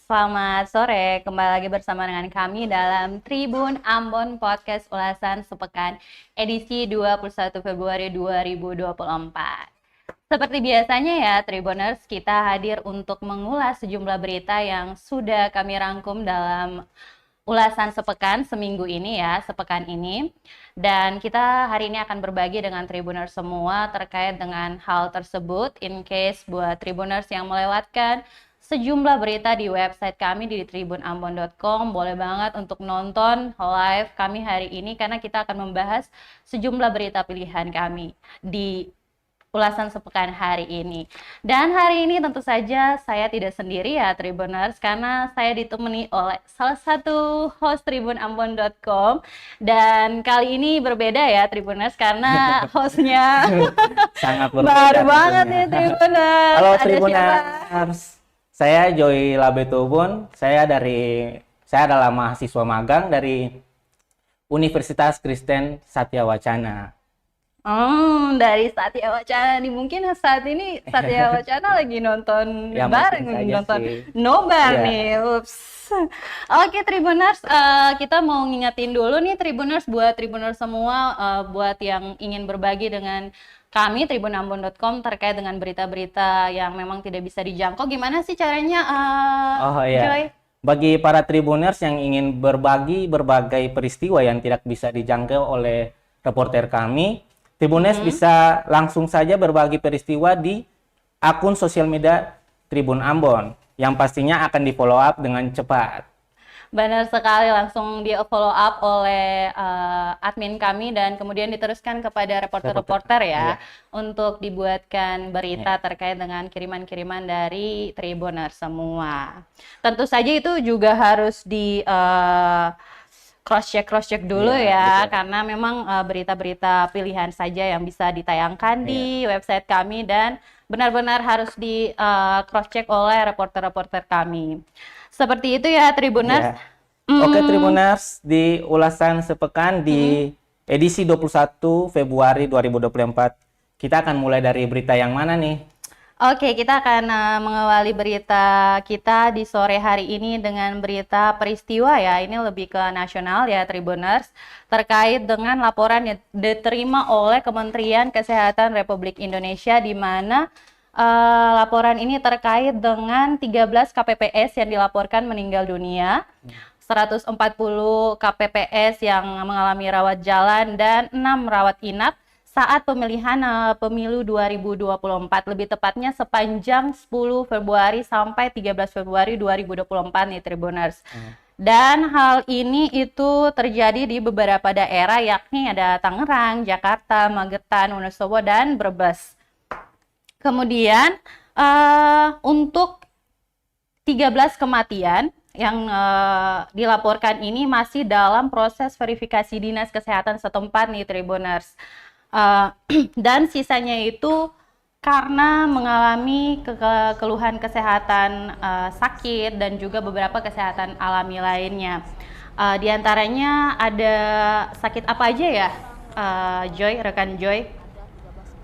Selamat sore, kembali lagi bersama dengan kami dalam Tribun Ambon Podcast Ulasan Sepekan edisi 21 Februari 2024. Seperti biasanya ya Tribuners, kita hadir untuk mengulas sejumlah berita yang sudah kami rangkum dalam ulasan sepekan seminggu ini ya, sepekan ini. Dan kita hari ini akan berbagi dengan Tribuners semua terkait dengan hal tersebut. In case buat Tribuners yang melewatkan sejumlah berita di website kami di tribunambon.com, boleh banget untuk nonton live kami hari ini karena kita akan membahas sejumlah berita pilihan kami di ulasan sepekan hari ini. Dan hari ini tentu saja saya tidak sendiri ya Tribuners, karena saya ditemani oleh salah satu host tribunambon.com. Dan kali ini berbeda ya Tribuners, karena hostnya sangat berbeda baru banget tentunya. nih Tribuners. Halo Ada siapa? Tribuners, saya Joy Labetubun. Saya adalah mahasiswa magang dari Universitas Kristen Satya Wacana. Dari Satya Wacana nih, mungkin saat ini Satya Wacana lagi nonton Ya, bareng, mungkin saja nonton sih. nobar Iya. nih. Ups. Oke Tribuners, kita mau ngingetin dulu nih Tribuners, buat Tribuners semua, buat yang ingin berbagi dengan kami tribunambon.com terkait dengan berita-berita yang memang tidak bisa dijangkau, gimana sih caranya, Oh iya. Joy? Bagi para Tribuners yang ingin berbagi berbagai peristiwa yang tidak bisa dijangkau oleh reporter kami, Tribuners bisa langsung saja berbagi peristiwa di akun sosial media Tribun Ambon yang pastinya akan di follow up dengan cepat. Benar sekali, langsung di follow up oleh admin kami dan kemudian diteruskan kepada reporter-reporter ya, untuk dibuatkan berita terkait dengan kiriman-kiriman dari Tribuners semua. Tentu saja itu juga harus di cross check dulu ya, Betul. karena memang berita-berita pilihan saja yang bisa ditayangkan di website kami dan benar-benar harus di cross check oleh reporter-reporter kami. Seperti itu ya Tribuners. Ya. Oke Tribuners, di ulasan sepekan di edisi 21 Februari 2024, kita akan mulai dari berita yang mana nih? Oke, kita akan mengawali berita kita di sore hari ini dengan berita peristiwa ya. Ini lebih ke nasional ya Tribuners, terkait dengan laporan yang diterima oleh Kementerian Kesehatan Republik Indonesia, di mana laporan ini terkait dengan 13 KPPS yang dilaporkan meninggal dunia, 140 KPPS yang mengalami rawat jalan, dan 6 rawat inap saat pemilihan pemilu 2024, lebih tepatnya sepanjang 10 Februari sampai 13 Februari 2024 nih Tribuners. Dan hal ini itu terjadi di beberapa daerah, yakni ada Tangerang, Jakarta, Magetan, Wonosobo, dan Brebes. Kemudian untuk 13 kematian yang dilaporkan ini masih dalam proses verifikasi dinas kesehatan setempat nih Tribuners. Dan sisanya itu karena mengalami keluhan kesehatan sakit dan juga beberapa kesehatan alami lainnya. Di antaranya ada sakit apa aja ya, Joy, rekan Joy?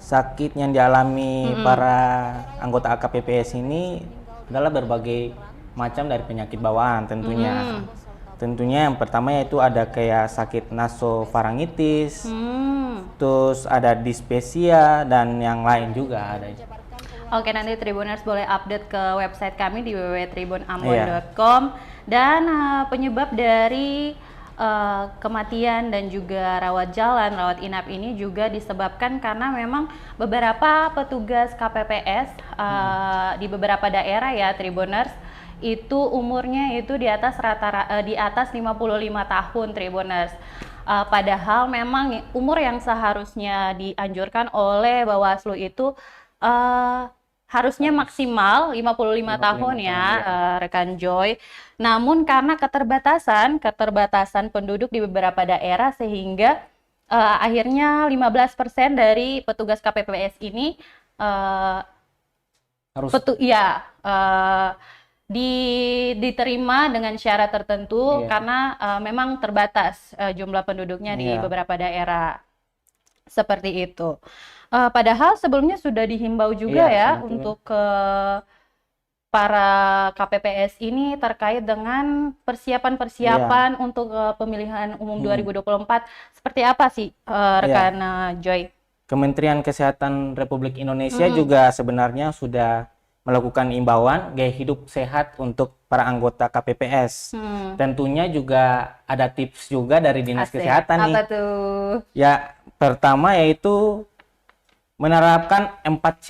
Sakit yang dialami para anggota AKPPS ini adalah berbagai macam dari penyakit bawaan tentunya. Tentunya yang pertama yaitu ada kayak sakit nasofaringitis, terus ada dispepsia dan yang lain juga ada. Oke, nanti Tribuners boleh update ke website kami di www.tribunambon.com. Dan penyebab dari kematian dan juga rawat jalan, rawat inap ini juga disebabkan karena memang beberapa petugas KPPS di beberapa daerah ya Tribuners, itu umurnya itu di atas di atas 55 tahun Tribuners. Padahal memang umur yang seharusnya dianjurkan oleh Bawaslu itu harusnya maksimal 55 tahun ya, rekan Joy. Namun karena keterbatasan penduduk di beberapa daerah, sehingga akhirnya 15% dari petugas KPPS ini Harus diterima dengan syarat tertentu karena memang terbatas jumlah penduduknya di beberapa daerah. Seperti itu. Padahal sebelumnya sudah dihimbau juga ya untuk ke para KPPS ini terkait dengan persiapan-persiapan untuk pemilihan umum 2024. Seperti apa sih rekan Joy? Kementerian Kesehatan Republik Indonesia juga sebenarnya sudah melakukan imbauan gaya hidup sehat untuk para anggota KPPS. Tentunya juga ada tips juga dari Dinas Kesehatan nih. Apa tuh? Ya, pertama yaitu menerapkan 4C.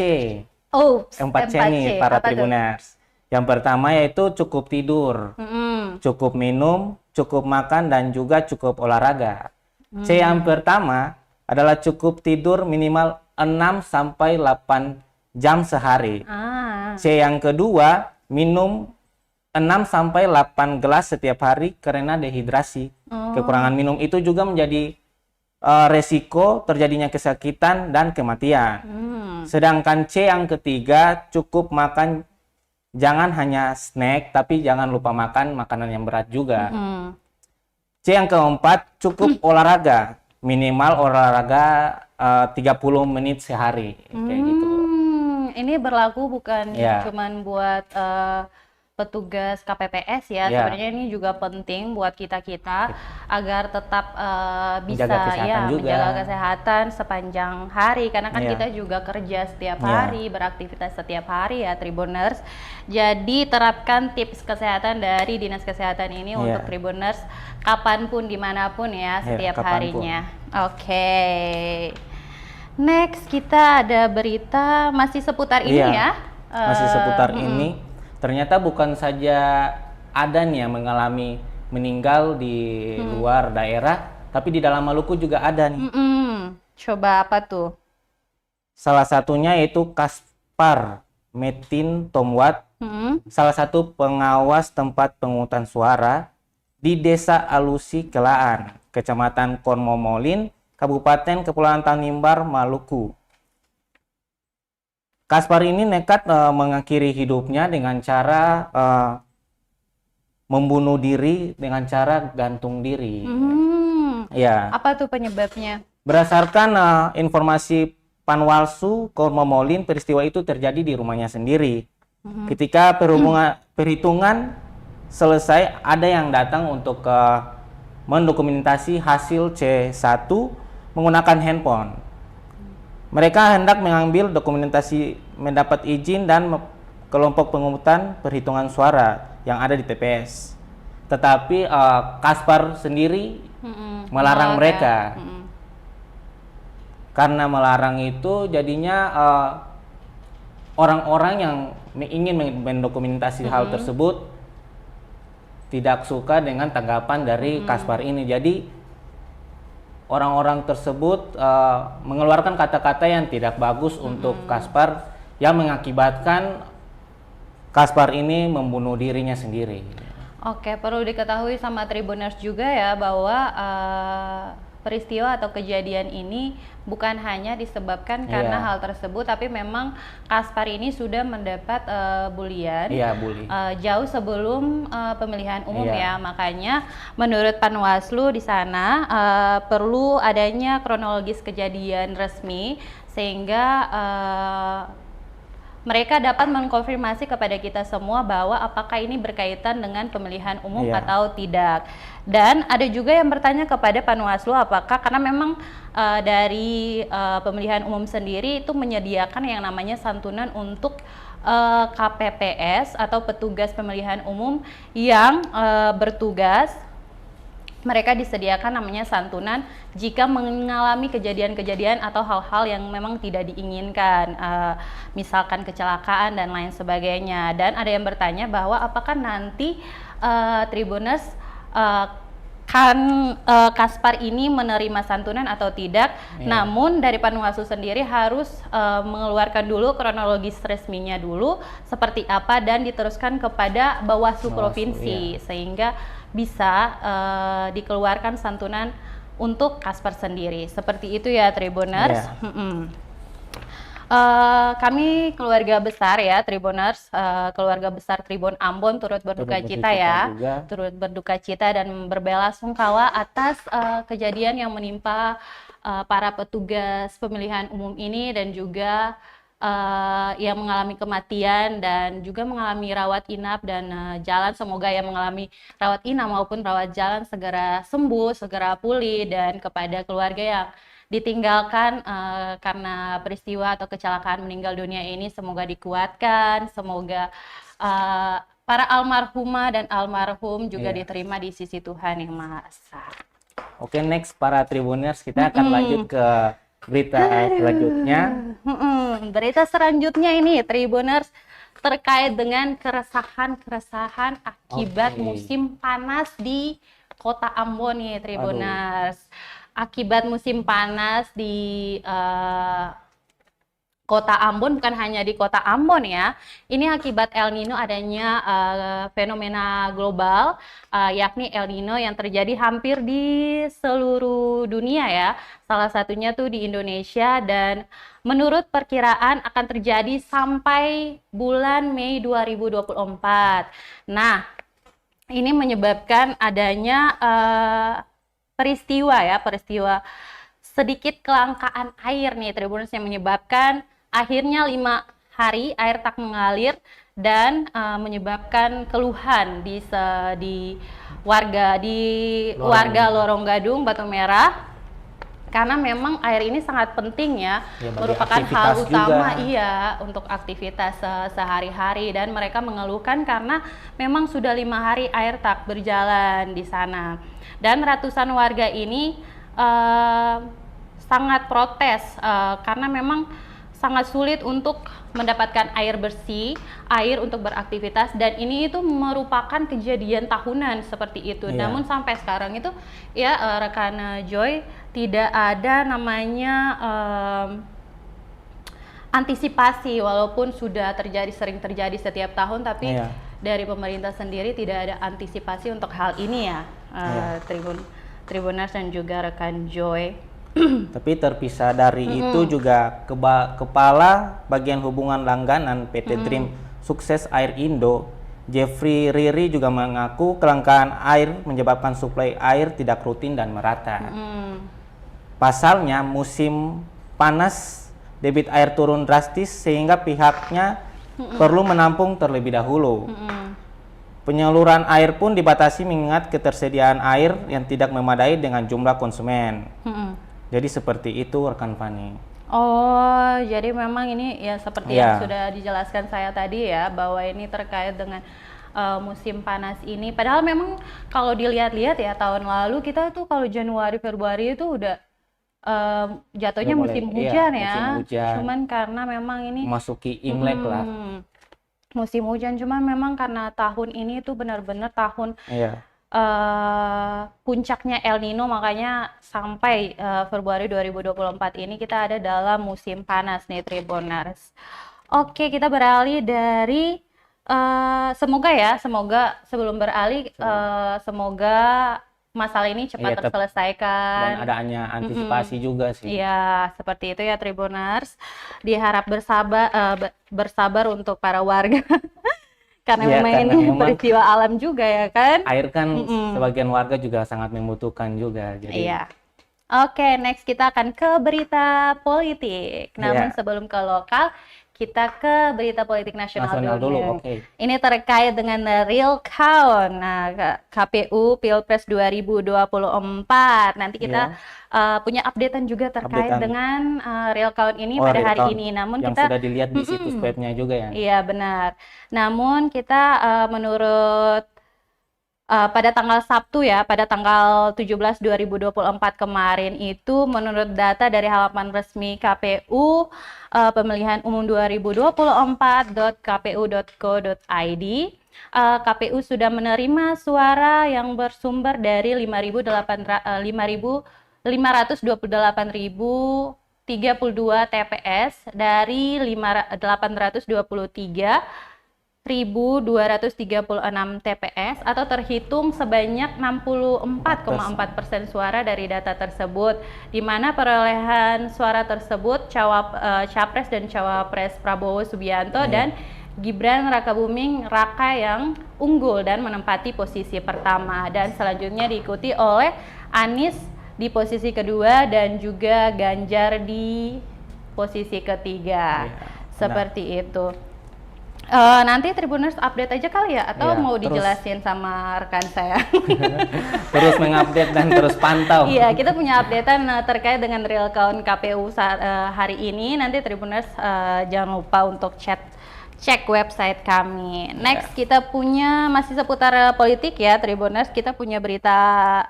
Oh, 4C nih para Tribuners. Yang pertama yaitu cukup tidur, cukup minum, cukup makan, dan juga cukup olahraga. C yang pertama adalah cukup tidur minimal 6-8 jam sehari. C yang kedua, minum 6-8 gelas setiap hari karena dehidrasi. Kekurangan minum itu juga menjadi resiko terjadinya kesakitan dan kematian. Sedangkan C yang ketiga, cukup makan, jangan hanya snack, tapi jangan lupa makan makanan yang berat juga. C yang keempat, cukup olahraga, minimal olahraga 30 menit sehari, kayak gitu. Ini berlaku bukan cuman buat petugas KPPS ya, sebenarnya ini juga penting buat kita-kita agar tetap bisa menjaga kesehatan sepanjang hari, karena kan kita juga kerja setiap hari, beraktivitas setiap hari ya Tribuners. Jadi terapkan tips kesehatan dari Dinas Kesehatan ini untuk Tribuners kapanpun, dimanapun ya, setiap harinya. Oke. Next kita ada berita masih seputar ini ya. Masih seputar ini. Ternyata bukan saja ada nih yang mengalami meninggal di luar daerah, tapi di dalam Maluku juga ada nih. Coba apa tuh? Salah satunya yaitu Kaspar Metin Tomwat, salah satu pengawas tempat pemungutan suara di Desa Alusi Kelaan, Kecamatan Kormomolin, Kabupaten Kepulauan Tanimbar, Maluku. Kaspar ini nekat mengakhiri hidupnya dengan cara membunuh diri dengan cara gantung diri. Apa tuh penyebabnya? Berdasarkan informasi Panwalsu Kormomolin, peristiwa itu terjadi di rumahnya sendiri. Ketika perhitungan selesai, ada yang datang untuk mendokumentasi hasil C1 menggunakan handphone. Mereka hendak mengambil dokumentasi mendapat izin dan kelompok pemungutan perhitungan suara yang ada di TPS. Tetapi Kaspar sendiri melarang mereka. Karena melarang itu jadinya orang-orang yang ingin mendokumentasi hal tersebut tidak suka dengan tanggapan dari Kaspar ini. Jadi orang-orang tersebut mengeluarkan kata-kata yang tidak bagus untuk Kaspar, yang mengakibatkan Kaspar ini membunuh dirinya sendiri. Oke, perlu diketahui sama Tribuners juga ya bahwa peristiwa atau kejadian ini bukan hanya disebabkan karena hal tersebut, tapi memang Kaspar ini sudah mendapat bulian jauh sebelum pemilihan umum ya. Makanya menurut Panwaslu di sana perlu adanya kronologis kejadian resmi sehingga mereka dapat mengkonfirmasi kepada kita semua bahwa apakah ini berkaitan dengan pemilihan umum atau tidak. Dan ada juga yang bertanya kepada Panwaslu apakah, karena memang dari pemilihan umum sendiri itu menyediakan yang namanya santunan untuk KPPS atau petugas pemilihan umum yang bertugas. Mereka disediakan namanya santunan jika mengalami kejadian-kejadian atau hal-hal yang memang tidak diinginkan, misalkan kecelakaan dan lain sebagainya. Dan ada yang bertanya bahwa apakah nanti Tribuners Kaspar ini menerima santunan atau tidak. Namun dari Panwaslu sendiri harus mengeluarkan dulu kronologis resminya dulu seperti apa dan diteruskan kepada Bawaslu Provinsi sehingga bisa dikeluarkan santunan untuk Kaspar sendiri. Seperti itu ya Tribuners. Kami keluarga besar ya Tribuners, keluarga besar Tribun Ambon turut berduka cita ya, turut berduka cita dan berbelasungkawa atas kejadian yang menimpa para petugas pemilihan umum ini dan juga yang mengalami kematian dan juga mengalami rawat inap dan jalan, semoga yang mengalami rawat inap maupun rawat jalan segera sembuh, segera pulih, dan kepada keluarga yang ditinggalkan karena peristiwa atau kecelakaan meninggal dunia ini semoga dikuatkan, semoga para almarhumah dan almarhum juga diterima di sisi Tuhan Yang Maha Esa. Oke, next para Tribuners, kita akan lanjut ke berita selanjutnya. Berita selanjutnya ini Tribuners terkait dengan keresahan akibat musim panas di Kota Ambon nih Tribuners. Akibat musim panas di Kota Ambon, bukan hanya di Kota Ambon ya. Ini akibat El Nino, adanya fenomena global, yakni El Nino yang terjadi hampir di seluruh dunia ya. Salah satunya tuh di Indonesia, dan menurut perkiraan akan terjadi sampai bulan Mei 2024. Nah, ini menyebabkan adanya peristiwa sedikit kelangkaan air nih Tribuners, yang menyebabkan akhirnya 5 hari air tak mengalir dan menyebabkan keluhan di warga Lorong Gadung, Batu Merah, karena memang air ini sangat penting ya merupakan hal utama juga. Untuk aktivitas sehari-hari, dan mereka mengeluhkan karena memang sudah 5 hari air tak berjalan di sana, dan ratusan warga ini sangat protes karena memang sangat sulit untuk mendapatkan air bersih, air untuk beraktivitas, dan ini itu merupakan kejadian tahunan seperti itu. Namun sampai sekarang itu ya rekan Joy, tidak ada namanya antisipasi, walaupun sudah sering terjadi setiap tahun, tapi dari pemerintah sendiri tidak ada antisipasi untuk hal ini ya, Tribuners dan juga rekan Joy. Tapi terpisah dari itu juga Kepala Bagian Hubungan Langganan PT Dream Sukses Air Indo, Jeffrey Riri, juga mengaku kelangkaan air menyebabkan suplai air tidak rutin dan merata. Pasalnya musim panas debit air turun drastis sehingga pihaknya perlu menampung terlebih dahulu. Penyaluran air pun dibatasi mengingat ketersediaan air yang tidak memadai dengan jumlah konsumen. Jadi seperti itu rekan Fani. Oh, jadi memang ini ya seperti yang sudah dijelaskan saya tadi ya, bahwa ini terkait dengan musim panas ini. Padahal memang kalau dilihat-lihat ya, tahun lalu kita tuh kalau Januari Februari itu udah jatuhnya musim hujan ya. Musim hujan. Cuman karena memang ini masuki Imlek lah. Musim hujan, cuman memang karena tahun ini tuh benar-benar tahun puncaknya El Nino, makanya sampai Februari 2024 ini kita ada dalam musim panas nih Tribuners. Oke, kita beralih dari semoga sebelum beralih semoga masalah ini cepat terselesaikan dan adanya antisipasi juga sih. Iya, seperti itu ya Tribuners. Diharap bersabar untuk para warga. Karena memang ini peristiwa alam juga ya kan. Air kan sebagian warga juga sangat membutuhkan juga. Jadi. Oke, next kita akan ke berita politik. Namun sebelum ke lokal, kita ke berita politik nasional dulu. Ini terkait dengan real count. Nah, KPU Pilpres 2024. Nanti kita punya updatean juga terkait dengan real count ini pada hari ini. Namun yang kita sudah dilihat di situs webnya juga ya. Iya, benar. Namun kita menurut pada tanggal Sabtu ya, pada tanggal 17 2024 kemarin itu, menurut data dari halaman resmi KPU pemilihan umum 2024.kpu.go.id, KPU sudah menerima suara yang bersumber dari 528.032 TPS dari 823.236 TPS, atau terhitung sebanyak 64,4% suara dari data tersebut, di mana perolehan suara tersebut Capres dan Cawapres Prabowo Subianto dan Gibran Rakabuming Raka yang unggul dan menempati posisi pertama, dan selanjutnya diikuti oleh Anies di posisi kedua dan juga Ganjar di posisi ketiga. Seperti itu. Nanti Tribuners update aja kali ya, atau Iya, mau terus. dijelasin sama rekan saya? Terus mengupdate dan terus pantau. Iya, kita punya updatean terkait dengan real count KPU saat hari ini. Nanti Tribuners jangan lupa untuk cek website kami. Next kita punya masih seputar politik ya Tribuners. Kita punya berita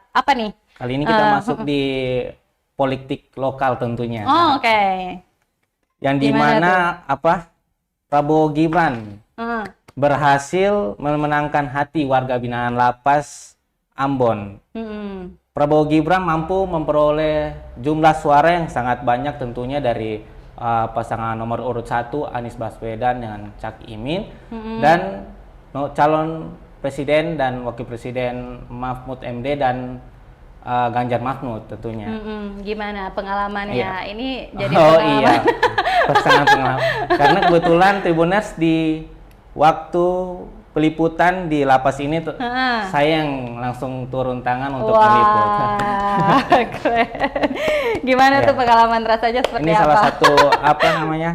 apa nih? Kali ini kita masuk di politik lokal tentunya. Oh, oke. Yang Gimana dimana apa? Prabowo Gibran Hmm. berhasil memenangkan hati warga binaan Lapas Ambon. Hmm. Prabowo Gibran mampu memperoleh jumlah suara yang sangat banyak tentunya dari pasangan nomor urut 1 Anies Baswedan dengan Cak Imin dan calon presiden dan wakil presiden Mahfud MD dan Ganjar Mahfud tentunya. Gimana pengalamannya? Iya. Ini jadi Oh pengalaman. iya, pasangan pengalaman. Karena kebetulan Tribuners di waktu peliputan di lapas ini saya yang langsung turun tangan untuk meliput. Wah, keren. Gimana tuh pengalaman rasanya seperti Ini apa? salah satu apa namanya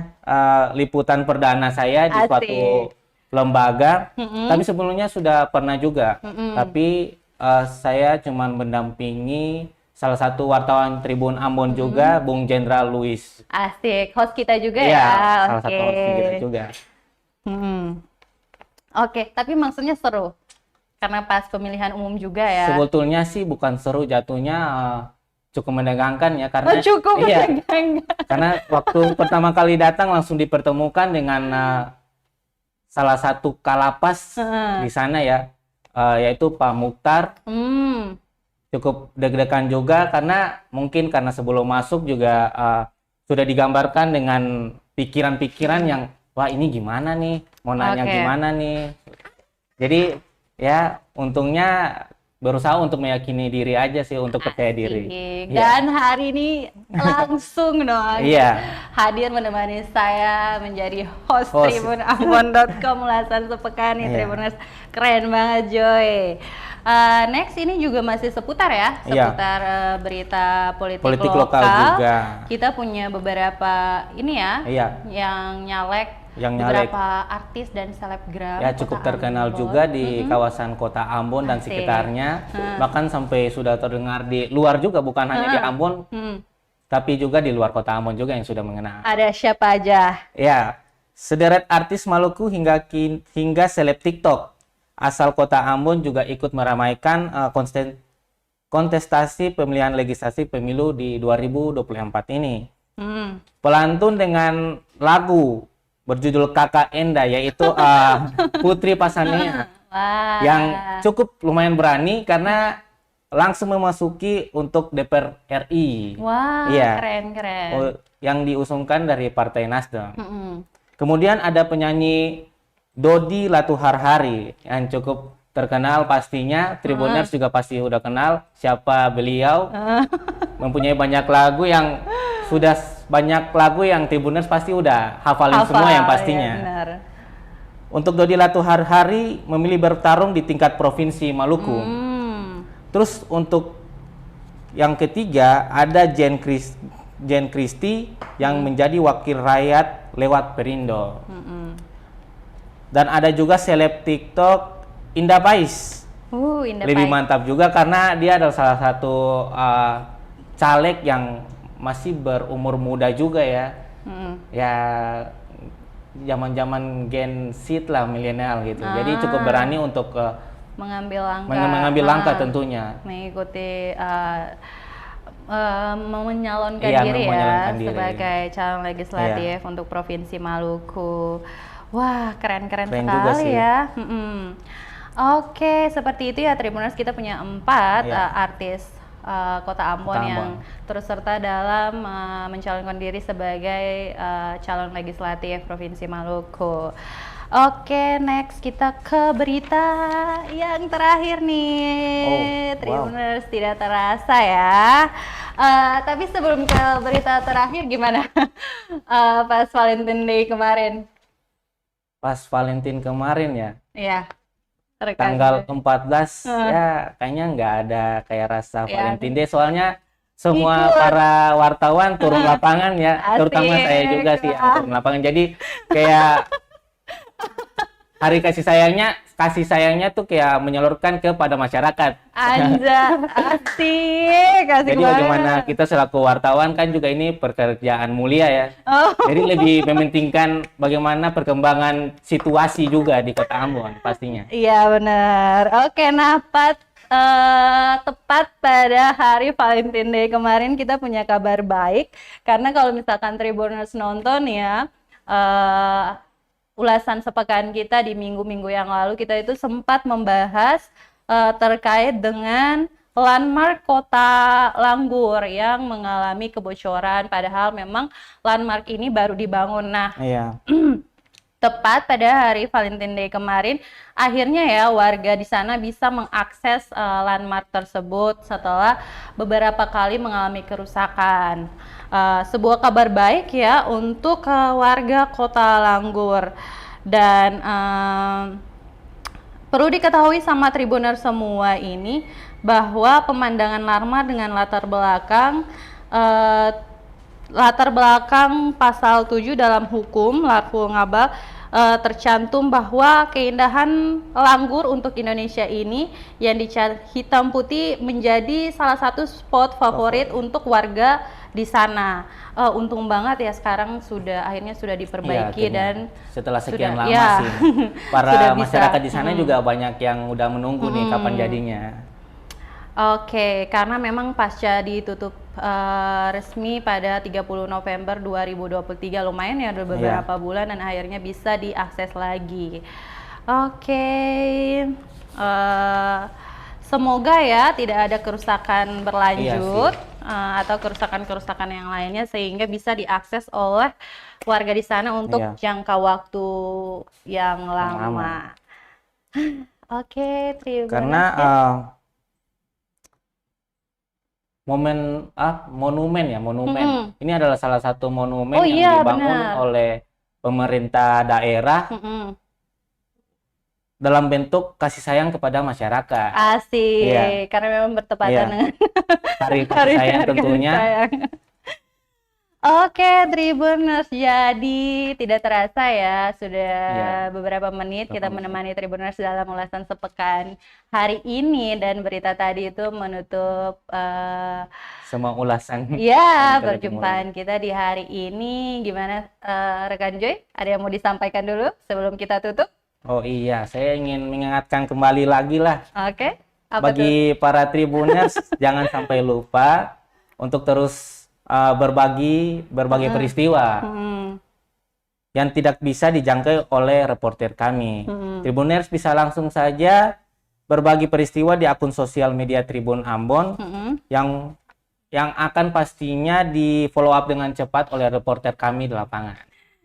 liputan perdana saya di Asik. suatu lembaga. Tapi sebelumnya sudah pernah juga. Tapi saya cuma mendampingi salah satu wartawan Tribun Ambon juga, Bung Jenderal Luis. Asik, host kita juga Iya, ya. salah satu host kita juga. Oke, tapi maksudnya seru. Karena pas pemilihan umum juga ya. Sebetulnya sih bukan seru, jatuhnya cukup menegangkan ya karena Cukup iya, menegangkan. karena waktu pertama kali datang langsung dipertemukan dengan salah satu kalapas di sana ya, yaitu Pak Mukhtar. Cukup deg-degan juga karena mungkin karena sebelum masuk juga sudah digambarkan dengan pikiran-pikiran yang wah ini gimana nih, mau nanya gimana nih. Jadi ya untungnya berusaha untuk meyakini diri aja sih, untuk percaya diri. Dan hari ini langsung dong hadir menemani saya menjadi host. tribunambon.com ulasan sepekan nih Tribuners. Keren banget Joy. Next ini juga masih seputar ya, seputar berita politik lokal juga. Kita punya beberapa ini ya, yang nyalek beberapa artis dan selebgram ya cukup terkenal juga di kawasan kota Ambon dan sekitarnya, bahkan sampai sudah terdengar di luar juga, bukan hanya di Ambon tapi juga di luar kota Ambon juga yang sudah mengenal. Ada siapa aja? Ya, sederet artis Maluku hingga seleb TikTok asal kota Ambon juga ikut meramaikan kontestasi pemilihan legislasi pemilu di 2024 ini. Pelantun dengan lagu berjudul Kakak Enda, yaitu Putri Pasania, yang cukup lumayan berani karena langsung memasuki untuk DPR RI. Wah, keren. Yang diusungkan dari Partai Nasdem. Kemudian ada penyanyi Dodi Latuharhari yang cukup terkenal pastinya. Tribuners juga pasti udah kenal siapa beliau. Mempunyai banyak lagu yang Tribuners pasti udah hafalin semua yang pastinya. Ya, benar. Untuk Dodi Latuharhari memilih bertarung di tingkat provinsi Maluku. Terus untuk yang ketiga ada Jen Christie yang menjadi wakil rakyat lewat Perindo. Dan ada juga seleb TikTok Indah Pais. Lebih mantap juga karena dia adalah salah satu caleg yang masih berumur muda juga ya. Ya zaman-zaman Gen Z lah, milenial gitu. Jadi cukup berani untuk mengambil langkah tentunya. Mengikuti menyalonkan diri sebagai calon legislatif untuk Provinsi Maluku. Wah, keren sekali ya. Oke, seperti itu ya Tribuners, kita punya 4 artis Kota Ambon yang turut serta dalam mencalonkan diri sebagai calon legislatif Provinsi Maluku. Oke, next kita ke berita yang terakhir nih, Tribuners. Tidak terasa ya. Tapi sebelum ke berita terakhir, gimana pas Valentine Day kemarin? Pas Valentine kemarin ya? Iya. Tanggal 14 ya kayaknya nggak ada kayak rasa Valentine Day, soalnya semua Ikut. para wartawan turun lapangan ya, terutama Asik. saya juga sih yang turun lapangan. Jadi kayak hari kasih sayangnya tuh kayak menyalurkan kepada masyarakat. Anja, asik Jadi banget. bagaimana kita selaku wartawan kan juga ini pekerjaan mulia ya. Oh, Jadi lebih mementingkan bagaimana perkembangan situasi juga di Kota Ambon pastinya. iya benar. Oke, nah tepat pada hari Valentine Day kemarin kita punya kabar baik karena kalau misalkan Tribuners nonton ya ulasan sepekan kita di minggu-minggu yang lalu kita itu sempat membahas terkait dengan landmark Kota Langgur yang mengalami kebocoran padahal memang landmark ini baru dibangun. Nah, Iya. tepat pada hari Valentine Day kemarin, akhirnya ya warga di sana bisa mengakses landmark tersebut setelah beberapa kali mengalami kerusakan. Sebuah kabar baik ya untuk warga Kota Langgur. Dan perlu diketahui sama Tribuner semua ini bahwa pemandangan landmark dengan latar belakang pasal 7 dalam hukum Larful Ngabal tercantum bahwa keindahan Langgur untuk Indonesia ini yang dicat hitam putih menjadi salah satu spot favorit untuk warga di sana. Untung banget ya sekarang akhirnya sudah diperbaiki Iya, dan setelah sekian sudah- lama ya, sih para sudah bisa. masyarakat di sana juga banyak yang udah menunggu nih kapan jadinya. Oke, karena memang pasca ditutup resmi pada 30 November 2023 lumayan ya udah beberapa bulan dan akhirnya bisa diakses lagi. Oke, semoga ya tidak ada kerusakan berlanjut atau kerusakan-kerusakan yang lainnya sehingga bisa diakses oleh warga di sana untuk jangka waktu yang lama. Oke, terima kasih. Karena monumen. Ini adalah salah satu monumen yang dibangun oleh pemerintah daerah dalam bentuk kasih sayang kepada masyarakat. Asik, karena memang bertepatan dengan hari kasih sayang tentunya. Oke, Tribuners, jadi tidak terasa ya sudah beberapa menit kita menemani Tribuners dalam ulasan sepekan hari ini dan berita tadi itu menutup semua ulasan. Ya, perjumpaan kita di hari ini. Gimana rekan Joy? Ada yang mau disampaikan dulu sebelum kita tutup? Oh iya, saya ingin mengingatkan kembali lagi lah. Oke. Bagi para Tribuners jangan sampai lupa untuk terus berbagi peristiwa yang tidak bisa dijangkau oleh reporter kami. Tribuners bisa langsung saja berbagi peristiwa di akun sosial media Tribun Ambon yang akan pastinya di follow up dengan cepat oleh reporter kami di lapangan.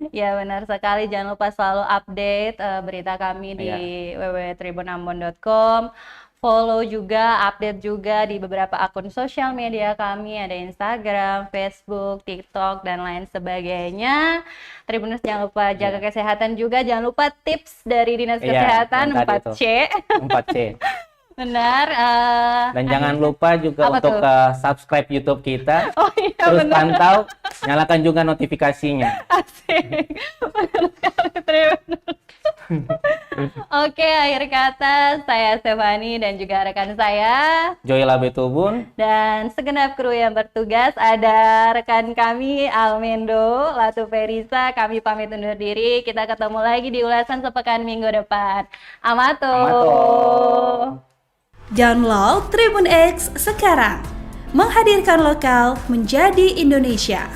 Ya benar sekali, jangan lupa selalu update berita kami di www.tribunambon.com. Follow juga, update juga di beberapa akun sosial media kami, ada Instagram, Facebook, TikTok, dan lain sebagainya. Tribuners jangan lupa jaga kesehatan juga, jangan lupa tips dari Dinas Kesehatan 4C. 4C. Benar. Dan jangan lupa juga untuk subscribe YouTube kita. Oh iya, terus benar. pantau, nyalakan juga notifikasinya. Asik. Benar sekali, Tribuners. Oke, akhir kata saya Stefani dan juga rekan saya Joyla Betubun dan segenap kru yang bertugas. Ada rekan kami Almendo, Latu Ferisa. Kami pamit undur diri. Kita ketemu lagi di ulasan sepekan minggu depan. Amato. Download Tribun X sekarang. Menghadirkan lokal menjadi Indonesia.